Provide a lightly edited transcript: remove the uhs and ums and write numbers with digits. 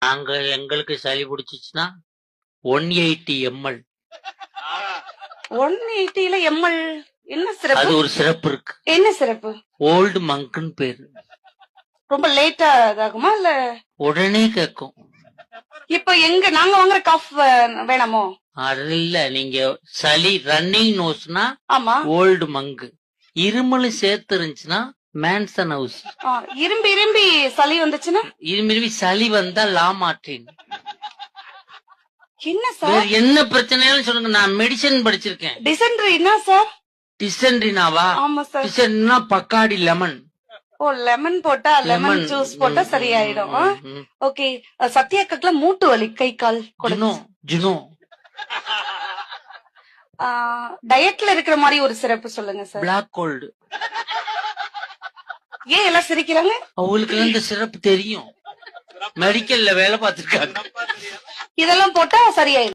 நாங்க எங்களுக்கு சளி பிடிச்சிச்சுன்னா 180 ml 180ல எம்எல் என்ன அது சிறப்பு? ஒரு சிறப்பு இருக்கு. என்ன சிறப்பு? ஓல்டு மங்குன்னு பேரு. ரொம்ப லேட்டா இதாகுமா இல்ல உடனே கேக்கும். இப்ப எங்க நாங்க வாங்குற காஃப் வேணாமோ? அது இல்ல, நீங்க சளி ரன்னிங் நோஸ்னா ஆமா. ஓல்டு மங்கு, இருமலு சேர்த்து இருந்துச்சுன்னா மேன்சன் ஹவுஸ், இரும்பி இரும்பி சளி வந்துச்சுன்னா இரும்பி சளி வந்தா லாமார்டின். என்ன வேற சார்? என்ன பிரச்சனையாலும் சொல்லுங்க, நான் மெடிசன் படிச்சிருக்கேன். டிசென்ட்ரி என்ன சார்? டிசென்ட்ரினாவா? ஆமா சார். டிசென்ட்ரினா பக்காடி லெமன். ஓ, லெமன் போட்டா லெமன் ஜூஸ் போட்டா சரியாயிடும். ஓகே. சத்யாக்கத்துல மூட்டு வலி, கை கால் ஜுனோ டயட்ல இருக்கிற மாதிரி ஒரு சிறப்பு சொல்லுங்க சார். Black gold. ஏன் எல்லாம் சிரிக்கிறாங்க? அவங்களுக்கு இந்த சிறப்பு தெரியும், மெடிக்கல்ல வேலை பார்த்திருக்காங்க. இதெல்லாம் போட்டா சரியாயிடும்.